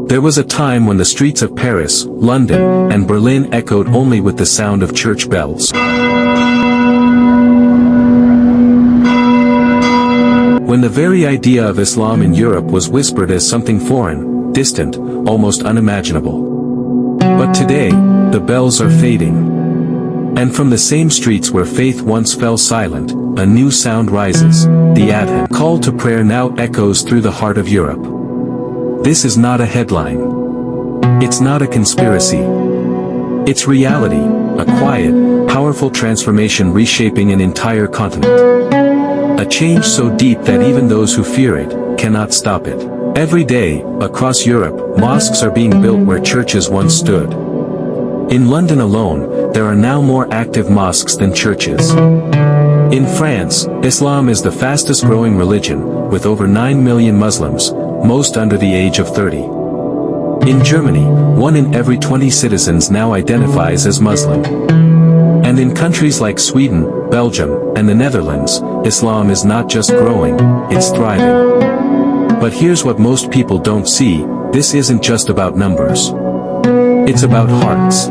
There was a time when the streets of Paris, London, and Berlin echoed only with the sound of church bells. When the very idea of Islam in Europe was whispered as something foreign, distant, almost unimaginable. But today, the bells are fading. And from the same streets where faith once fell silent, a new sound rises. The Adhan call to prayer now echoes through the heart of Europe. This is not a headline. It's not a conspiracy. It's reality, a quiet, powerful transformation reshaping an entire continent. A change so deep that even those who fear it cannot stop it. Every day, across Europe, mosques are being built where churches once stood. In London alone, there are now more active mosques than churches. In France, Islam is the fastest growing religion, with over 9 million Muslims, most under the age of 30. In Germany, 1 in every 20 citizens now identifies as Muslim. And in countries like Sweden, Belgium, and the Netherlands, Islam is not just growing, it's thriving. But here's what most people don't see: this isn't just about numbers. It's about hearts.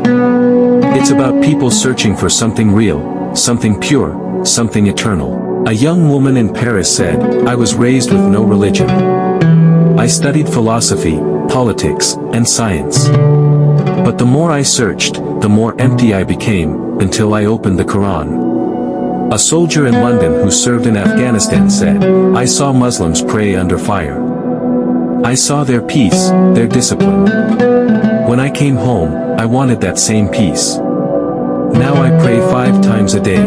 It's about people searching for something real, something pure, something eternal. A young woman in Paris said, "I was raised with no religion. I studied philosophy, politics, and science. But the more I searched, the more empty I became, until I opened the Quran." A soldier in London who served in Afghanistan said, "I saw Muslims pray under fire. I saw their peace, their discipline. When I came home, I wanted that same peace. Now I pray 5 times a day."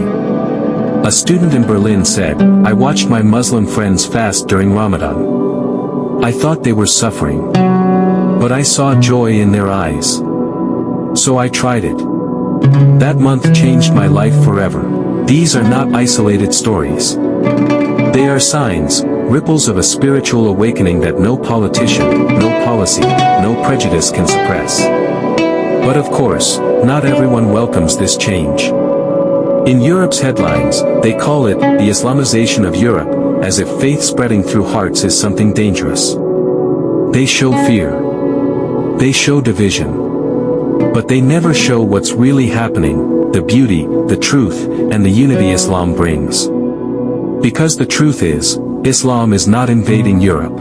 A student in Berlin said, "I watched my Muslim friends fast during Ramadan. I thought they were suffering. But I saw joy in their eyes. So I tried it. That month changed my life forever." These are not isolated stories. They are signs, ripples of a spiritual awakening that no politician, no policy, no prejudice can suppress. But of course, not everyone welcomes this change. In Europe's headlines, they call it the Islamization of Europe, as if faith spreading through hearts is something dangerous. They show fear. They show division. But they never show what's really happening: the beauty, the truth, and the unity Islam brings. Because the truth is, Islam is not invading Europe.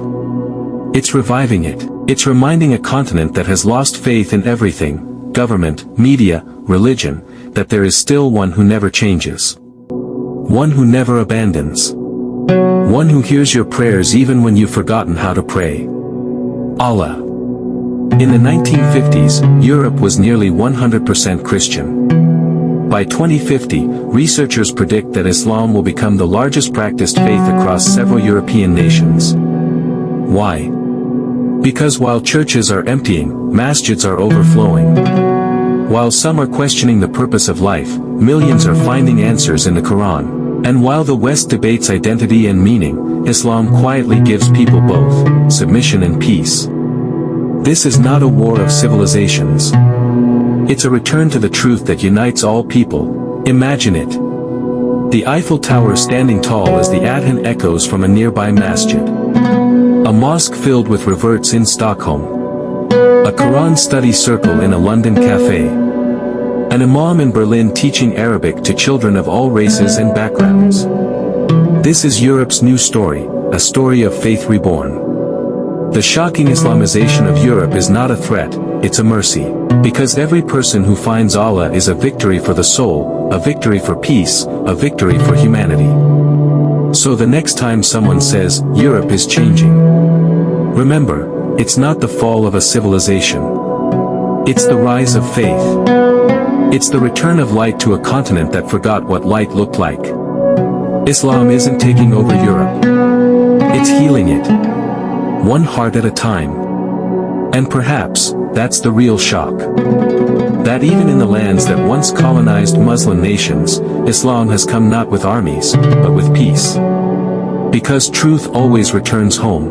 It's reviving it. It's reminding a continent that has lost faith in everything, government, media, religion, that there is still one who never changes. One who never abandons. One who hears your prayers even when you've forgotten how to pray. Allah. In the 1950s, Europe was nearly 100% Christian. By 2050, researchers predict that Islam will become the largest practiced faith across several European nations. Why? Because while churches are emptying, masjids are overflowing. While some are questioning the purpose of life, millions are finding answers in the Quran. And while the West debates identity and meaning, Islam quietly gives people both, submission and peace. This is not a war of civilizations. It's a return to the truth that unites all people. Imagine it. The Eiffel Tower standing tall as the Adhan echoes from a nearby masjid. A mosque filled with reverts in Stockholm. A Quran study circle in a London cafe. An imam in Berlin teaching Arabic to children of all races and backgrounds. This is Europe's new story, a story of faith reborn. The shocking Islamization of Europe is not a threat, it's a mercy. Because every person who finds Allah is a victory for the soul, a victory for peace, a victory for humanity. So the next time someone says, Europe is changing, remember, it's not the fall of a civilization. It's the rise of faith. It's the return of light to a continent that forgot what light looked like. Islam isn't taking over Europe. It's healing it. One heart at a time. And perhaps, that's the real shock. That even in the lands that once colonized Muslim nations, Islam has come not with armies, but with peace. Because truth always returns home.